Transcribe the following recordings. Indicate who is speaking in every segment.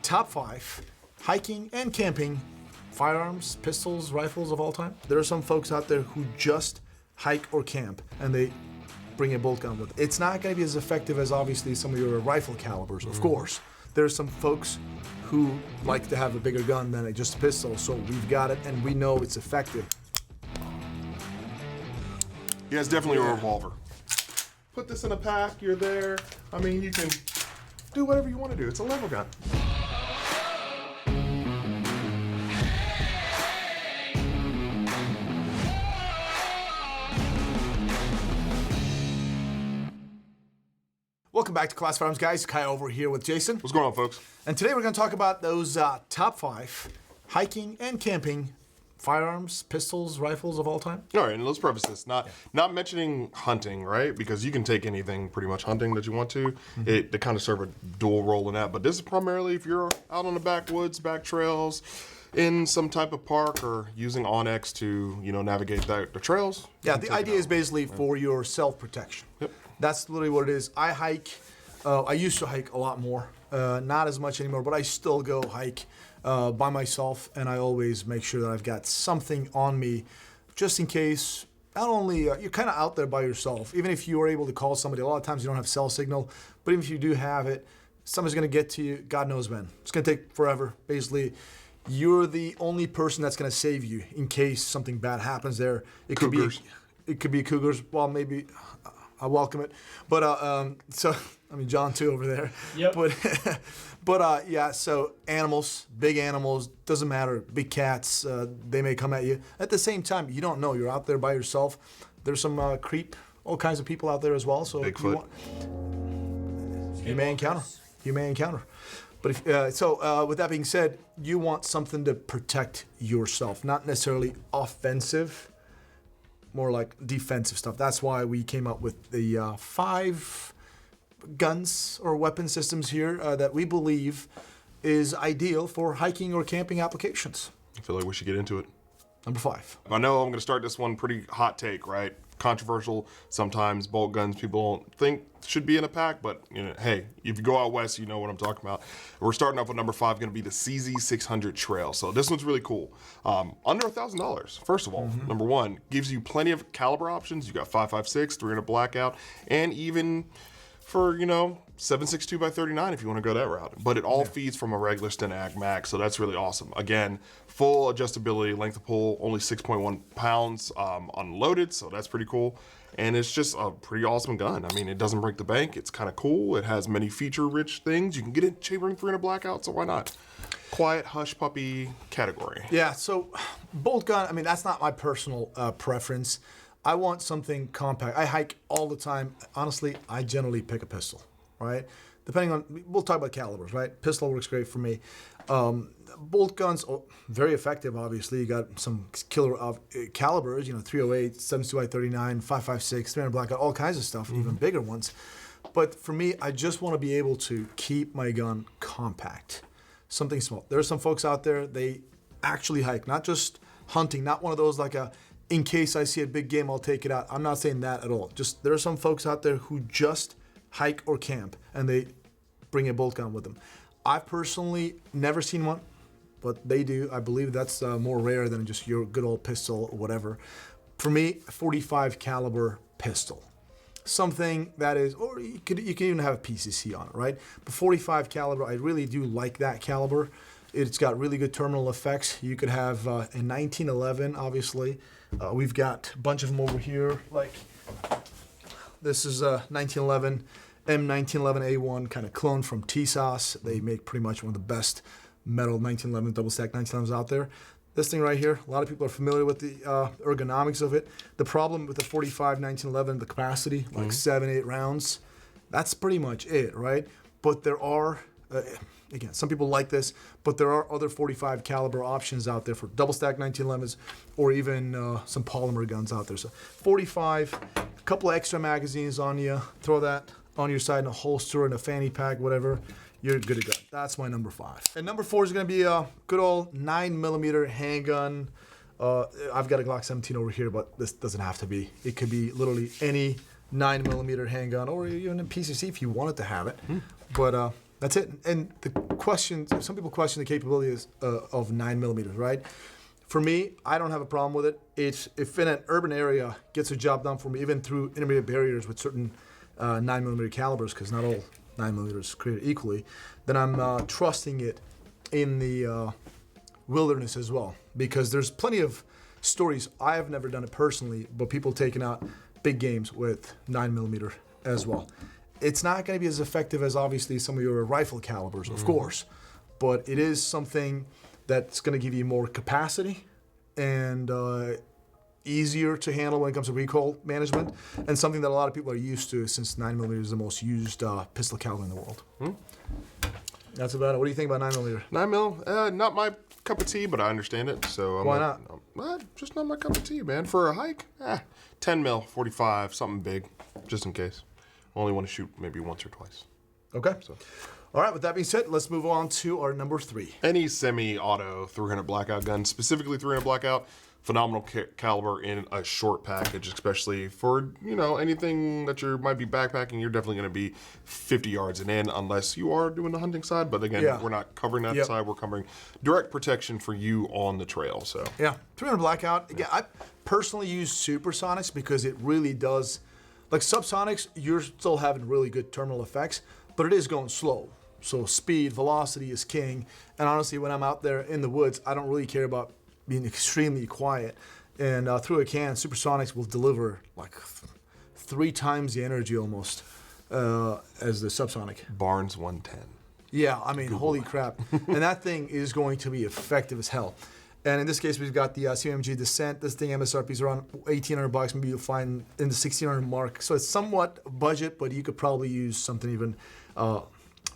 Speaker 1: top 5 hiking and camping firearms, pistols, rifles of all time. There are some folks out there who just hike or camp and they bring a bolt gun with them. It's not going to be as effective as obviously some of your rifle calibers, of course. There are some folks who like to have a bigger gun than just a pistol, so we've got it and we know it's effective.
Speaker 2: Yeah, it's definitely a revolver. Put this in a pack, you're there. I mean, you can do whatever you want to do. It's a level gun.
Speaker 1: Welcome back to Class Firearms, guys. Kai over here with Jason.
Speaker 2: What's going on, folks?
Speaker 1: And today we're going to talk about those top 5 hiking and camping firearms, pistols, rifles of all time.
Speaker 2: All right, and let's preface this. Not mentioning hunting, right? Because you can take anything pretty much hunting that you want to. They kind of serve a dual role in that. But this is primarily if you're out on the backwoods, back trails, in some type of park, or using Onyx to, navigate the trails.
Speaker 1: Yeah, the idea is basically for your self-protection.
Speaker 2: Yep.
Speaker 1: That's literally what it is. I hike. I used to hike a lot more. Not as much anymore, but I still go hike by myself, and I always make sure that I've got something on me just in case. Not only you're kind of out there by yourself, even if you are able to call somebody, a lot of times you don't have cell signal, but even if you do have it, somebody's going to get to you, God knows when. It's going to take forever. Basically, you're the only person that's going to save you in case something bad happens there. It
Speaker 2: Cougars.
Speaker 1: could be cougars. Well, maybe I welcome it. But John too over there.
Speaker 3: Yep.
Speaker 1: But yeah, so animals, big animals, doesn't matter, big cats, they may come at you. At the same time, you don't know, you're out there by yourself. There's some all kinds of people out there as well. So
Speaker 2: Bigfoot.
Speaker 1: You may encounter. But with that being said, you want something to protect yourself, not necessarily offensive, more like defensive stuff. That's why we came up with the 5 guns or weapon systems here that we believe is ideal for hiking or camping applications.
Speaker 2: I feel like we should get into it.
Speaker 1: Number 5.
Speaker 2: I know I'm going to start this one pretty hot take, right? Controversial. Sometimes bolt guns people don't think should be in a pack, but hey, if you go out west, you know what I'm talking about. We're starting off with number 5, going to be the CZ600 Trail. So this one's really cool. Under $1,000. First of all, number 1, gives you plenty of caliber options. You got 5.56, 300 blackout, and even for 7.62 by 39 if you want to go that route. But it all feeds from a regular Sten Ag Mag, so that's really awesome. Again, full adjustability, length of pull, only 6.1 pounds unloaded, so that's pretty cool. And it's just a pretty awesome gun. I mean, it doesn't break the bank. It's kind of cool. It has many feature-rich things. You can get it chambering 300 blackout, so why not? Quiet, hush puppy category.
Speaker 1: Yeah, so bolt gun, that's not my personal preference. I want something compact. I hike all the time. Honestly, I generally pick a pistol, right? Depending on, we'll talk about calibers, right? Pistol works great for me. Bolt guns, very effective, obviously. You got some killer calibers, 308, 7.62 39, 5.56, 300 blackout, all kinds of stuff, even bigger ones. But for me, I just want to be able to keep my gun compact, something small. There are some folks out there, they actually hike, not just hunting, not one of those like in case I see a big game, I'll take it out. I'm not saying that at all. Just there are some folks out there who just hike or camp and they bring a bolt gun with them. I've personally never seen one, but they do. I believe that's more rare than just your good old pistol or whatever. For me, a 45 caliber pistol. Something that is, or you can even have a PCC on it, right? But 45 caliber, I really do like that caliber. It's got really good terminal effects. You could have a 1911, obviously. We've got a bunch of them over here. Like this is a 1911 M1911A1 kind of clone from TSOS. They make pretty much one of the best metal 1911 double stack 1911s out there. This thing right here, a lot of people are familiar with the ergonomics of it. The problem with the 45 1911, the capacity, like 7-8 rounds, that's pretty much it, right? But there are, again, some people like this, but there are other 45 caliber options out there for double stack 1911s or even some polymer guns out there. So 45, a couple of extra magazines on you, throw that on your side in a holster, in a fanny pack, whatever, you're good to go. That's my number 5. And number 4 is going to be a good old 9mm handgun. I've got a Glock 17 over here, but this doesn't have to be. It could be literally any 9mm handgun or even a PCC if you wanted to have it. But That's it. And the question, some people question the capabilities of 9mm, right? For me, I don't have a problem with it. It's if in an urban area gets a job done for me, even through intermediate barriers with certain 9mm calibers, because not all 9mm is created equally, then I'm trusting it in the wilderness as well. Because there's plenty of stories. I have never done it personally, but people taking out big games with 9mm as well. It's not going to be as effective as obviously some of your rifle calibers, of course, but it is something that's going to give you more capacity and easier to handle when it comes to recoil management, and something that a lot of people are used to since 9mm is the most used pistol caliber in the world. That's about it. What do you think about 9mm?
Speaker 2: 9mm, not my cup of tea, but I understand it. So
Speaker 1: Why not?
Speaker 2: Just not my cup of tea, man. For a hike, 10 mil, 45, something big, just in case. Only want to shoot maybe once or twice.
Speaker 1: Okay. All right, with that being said, let's move on to our number 3.
Speaker 2: Any semi-auto 300 blackout gun, specifically 300 blackout, phenomenal caliber in a short package, especially for, anything that you might be backpacking. You're definitely going to be 50 yards and in, unless you are doing the hunting side. But again, we're not covering that side. We're covering direct protection for you on the trail. So
Speaker 1: yeah, 300 blackout. Again, I personally use supersonics because it really does. Like subsonics, you're still having really good terminal effects, but it is going slow. So speed, velocity is king. And honestly, when I'm out there in the woods, I don't really care about being extremely quiet. And through a can, supersonics will deliver like 3 times the energy almost as the subsonic.
Speaker 2: Barnes 110.
Speaker 1: Yeah, I mean, holy crap. And that thing is going to be effective as hell. And in this case, we've got the CMG Descent. This thing MSRP is around $1,800. Maybe you'll find in the $1,600 mark. So it's somewhat budget, but you could probably use something even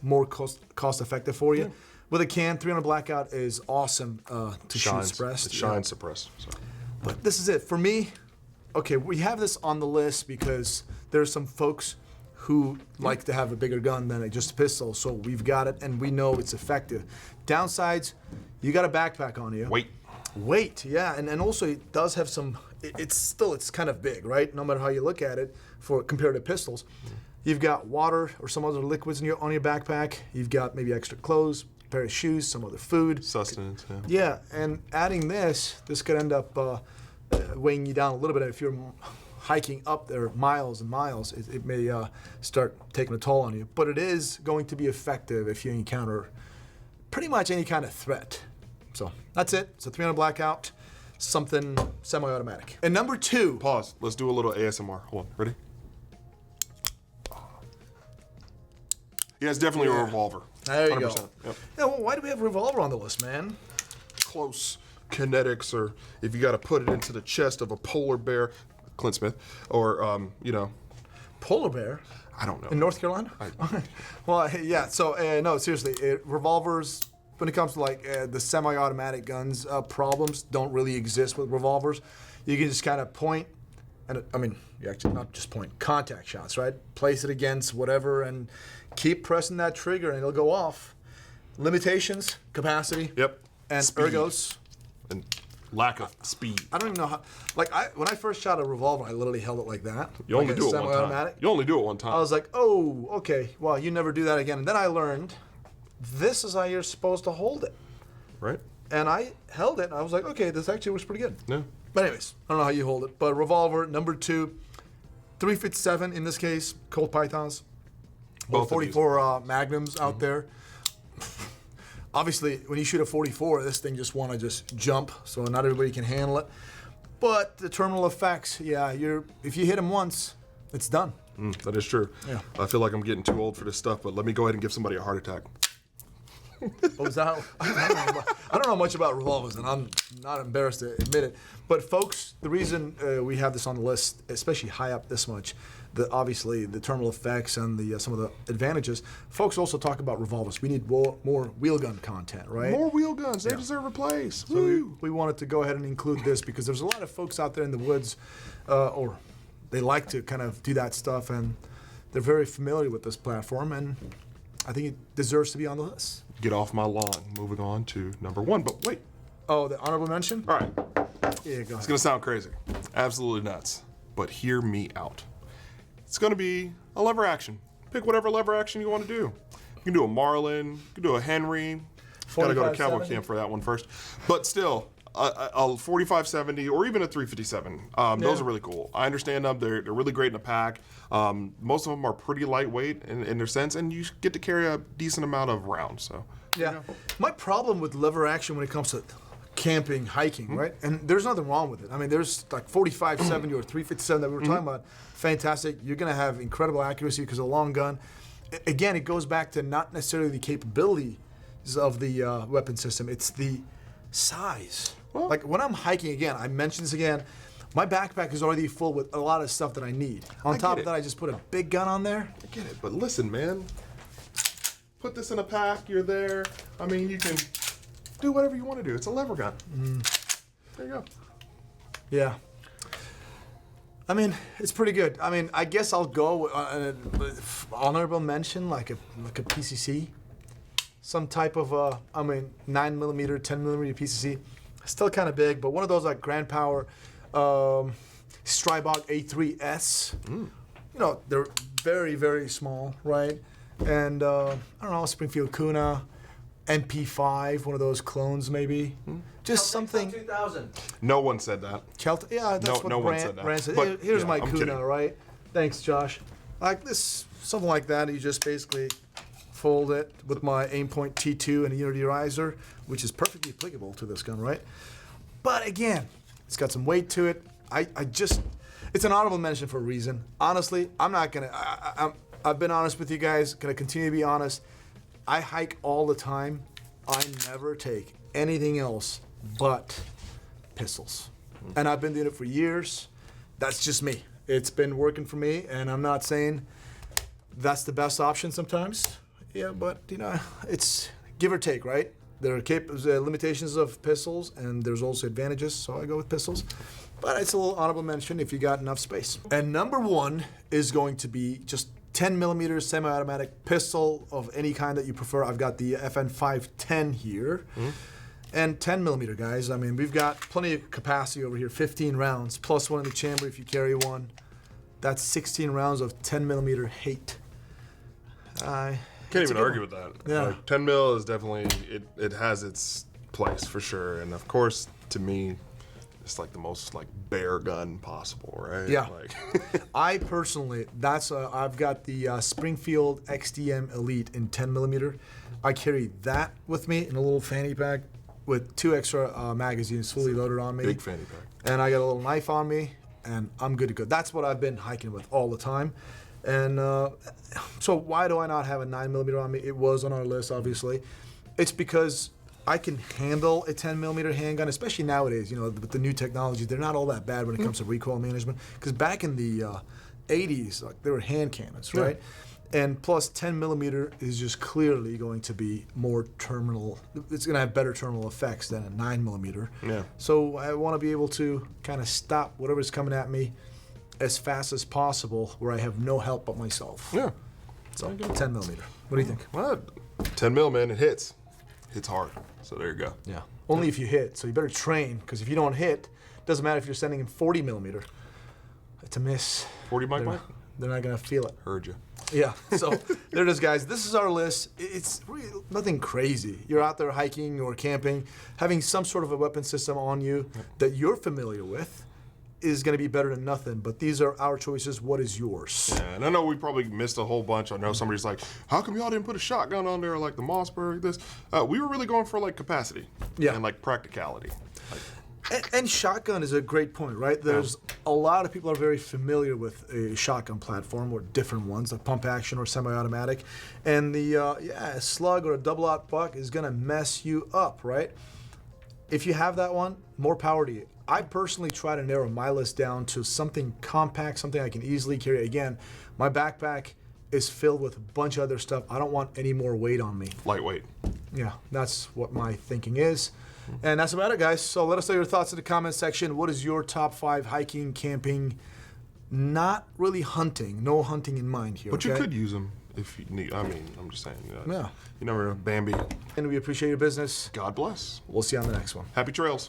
Speaker 1: more cost effective for you. With a can, 300 blackout is awesome to shoot suppressed.
Speaker 2: It shines suppressed. So.
Speaker 1: But this is it. For me, okay, we have this on the list because there's some folks who like to have a bigger gun than just a pistol. So we've got it, and we know it's effective. Downsides, you got a backpack on you. Weight, yeah, and also it does have some. It's kind of big, right? No matter how you look at it, for compared to pistols, you've got water or some other liquids on your backpack. You've got maybe extra clothes, a pair of shoes, some other food,
Speaker 2: sustenance.
Speaker 1: Yeah, and adding this could end up weighing you down a little bit. If you're hiking up there miles and miles, it may start taking a toll on you. But it is going to be effective if you encounter pretty much any kind of threat. So that's it. It's a 300 blackout, something semi-automatic. And number 2.
Speaker 2: Pause. Let's do a little ASMR. Hold on. Ready? Yeah, it's definitely a revolver.
Speaker 1: There you
Speaker 2: 100%.
Speaker 1: go.
Speaker 2: Yep.
Speaker 1: Yeah, well, why do we have a revolver on the list, man?
Speaker 2: Close kinetics, or if you got to put it into the chest of a polar bear, Clint Smith, or
Speaker 1: Polar bear?
Speaker 2: I don't know.
Speaker 1: In North Carolina? Well, yeah. So no, seriously, revolvers. When it comes to like the semi-automatic guns, problems don't really exist with revolvers. You can just kind of point, and I mean, you actually not just point, contact shots, right? Place it against whatever and keep pressing that trigger, and it'll go off. Limitations, capacity.
Speaker 2: Yep.
Speaker 1: And
Speaker 2: Speed.
Speaker 1: ergos.
Speaker 2: And lack of speed.
Speaker 1: I don't even know how. Like when I first shot a revolver, I literally held it like that.
Speaker 2: You only
Speaker 1: like
Speaker 2: do it one time.
Speaker 1: semi-automatic.
Speaker 2: You only do it one time.
Speaker 1: I was like, oh, okay. Well, you never do that again. And then I learned this is how you're supposed to hold it.
Speaker 2: Right?
Speaker 1: And I held it, and I was like, okay, this actually works pretty good.
Speaker 2: No.
Speaker 1: But anyways, I don't know how you hold it. But revolver, number 2, 357 in this case, Colt Pythons.
Speaker 2: Both
Speaker 1: 44 Magnums out there. Obviously, when you shoot a 44, this thing just want to just jump, so not everybody can handle it. But the terminal effects, yeah, if you hit them once, it's done.
Speaker 2: That is true.
Speaker 1: Yeah.
Speaker 2: I feel like I'm getting too old for this stuff, but let me go ahead and give somebody a heart attack.
Speaker 1: What was that? I don't know much about revolvers, and I'm not embarrassed to admit it. But folks, the reason we have this on the list, especially high up this much, obviously the terminal effects and some of the advantages. Folks also talk about revolvers. We need more wheel gun content, right?
Speaker 2: More wheel guns. They deserve a place.
Speaker 1: So we wanted to go ahead and include this because there's a lot of folks out there in the woods, or they like to kind of do that stuff, and they're very familiar with this platform, and I think it deserves to be on the list.
Speaker 2: Get off my lawn. Moving on to number 1. But wait.
Speaker 1: Oh, the honorable mention?
Speaker 2: All right.
Speaker 1: Yeah, go ahead.
Speaker 2: It's going to sound crazy. Absolutely nuts. But hear me out. It's going to be a lever action. Pick whatever lever action you want to do. You can do a Marlin. You can do a Henry. Got to go to Cowboy
Speaker 1: 45-70.
Speaker 2: Camp for that one first. But still, a 45-70 or even a 357. Those are really cool. I understand them. They're really great in a pack. Most of them are pretty lightweight in their sense, and you get to carry a decent amount of rounds. So
Speaker 1: Yeah. My problem with lever action when it comes to camping, hiking, right? And there's nothing wrong with it. I mean, there's like 45-70 or 357 that we were talking about. Fantastic. You're going to have incredible accuracy because of the long gun. Again, it goes back to not necessarily the capabilities of the weapon system. It's the size. Like when I'm hiking, again, I mentioned this again, my backpack is already full with a lot of stuff that I need. On top of that, I just put a big gun on there.
Speaker 2: I get it. But listen, man. Put this in a pack. You're there. I mean, you can do whatever you want to do. It's a lever gun. There you go.
Speaker 1: Yeah. I mean, it's pretty good. I mean, I guess I'll go with honorable mention, like a PCC, some type of 9mm, 10mm PCC. Still kind of big, but one of those like Grand Power Strybog A3S. You know, they're very, very small, right? And I don't know, Springfield Kuna, MP5, one of those clones maybe. Just something.
Speaker 3: 2000.
Speaker 2: No one said that.
Speaker 1: Yeah, that's what
Speaker 2: no one
Speaker 1: Brand
Speaker 2: said that.
Speaker 1: Brand said.
Speaker 2: But,
Speaker 1: Here's
Speaker 2: yeah,
Speaker 1: my
Speaker 2: I'm
Speaker 1: Kuna,
Speaker 2: kidding.
Speaker 1: right? Thanks, Josh. Like this, something like that. You just basically fold it with my Aimpoint T2 and a Unity riser, which is perfectly applicable to this gun, right? But again, it's got some weight to it. It's an honorable mention for a reason. Honestly, I'm not gonna. I've been honest with you guys. Gonna continue to be honest. I hike all the time. I never take anything else but pistols. And I've been doing it for years. That's just me. It's been working for me, and I'm not saying that's the best option sometimes. Yeah, but you know, it's give or take, right? There are limitations of pistols, and there's also advantages, so I go with pistols. But it's a little honorable mention if you got enough space. And number one is going to be just 10mm semi-automatic pistol of any kind that you prefer. I've got the FN510 here. And 10mm, guys. I mean, we've got plenty of capacity over here. 15 rounds, plus one in the chamber if you carry one. That's 16 rounds of 10mm hate.
Speaker 2: Can't even argue with that.
Speaker 1: Yeah.
Speaker 2: Like, 10 mil is definitely, it has its place for sure. And of course, to me, it's like the most like bear gun possible, right?
Speaker 1: Yeah.
Speaker 2: Like,
Speaker 1: I personally, I've got the Springfield XDM Elite in 10mm. I carry that with me in a little fanny pack with 2 extra magazines fully loaded on me.
Speaker 2: big fanny pack.
Speaker 1: And I got a little knife on me, and I'm good to go. That's what I've been hiking with all the time. And so why do I not have a 9mm on me? It was on our list, obviously. It's because I can handle a 10mm handgun, especially nowadays. You know, with the new technology, they're not all that bad when it comes to recoil management. Because back in the 80s, like they were hand cannons, right? And plus, 10mm is just clearly going to be more terminal. It's going to have better terminal effects than a 9mm.
Speaker 2: Yeah.
Speaker 1: So I want to be able to kind of stop whatever's coming at me as fast as possible, where I have no help but myself.
Speaker 2: Yeah.
Speaker 1: So 10mm. What do you think?
Speaker 2: Well, 10 mil, man, it hits. Hits hard. So there you go.
Speaker 1: Yeah. Only if you hit. So you better train, because if you don't hit, doesn't matter if you're sending in 40mm. It's a miss.
Speaker 2: 40 mic mic?
Speaker 1: They're not going to feel it.
Speaker 2: Heard you.
Speaker 1: Yeah, so there it is, guys. This is our list. It's really nothing crazy. You're out there hiking or camping, having some sort of a weapon system on you that you're familiar with is going to be better than nothing. But these are our choices. What is yours?
Speaker 2: Yeah, and I know we probably missed a whole bunch. I know somebody's like, how come y'all didn't put a shotgun on there like the Mossberg, this? We were really going for like capacity and like practicality. Like,
Speaker 1: And shotgun is a great point, right? There's a lot of people are very familiar with a shotgun platform or different ones, like pump action or semi-automatic. And the a slug or a double-aught buck is going to mess you up, right? If you have that one, more power to you. I personally try to narrow my list down to something compact, something I can easily carry. Again, my backpack is filled with a bunch of other stuff. I don't want any more weight on me.
Speaker 2: lightweight.
Speaker 1: Yeah, that's what my thinking is. And that's about it, guys. So let us know your thoughts in the comment section. What is your top 5 hiking, camping, not really hunting, no hunting in mind here,
Speaker 2: But you
Speaker 1: okay?
Speaker 2: could use them if you need. I mean, I'm just saying.
Speaker 1: Yeah.
Speaker 2: You never know. Bambi.
Speaker 1: And we appreciate your business.
Speaker 2: God bless.
Speaker 1: We'll see you on the next one.
Speaker 2: Happy trails.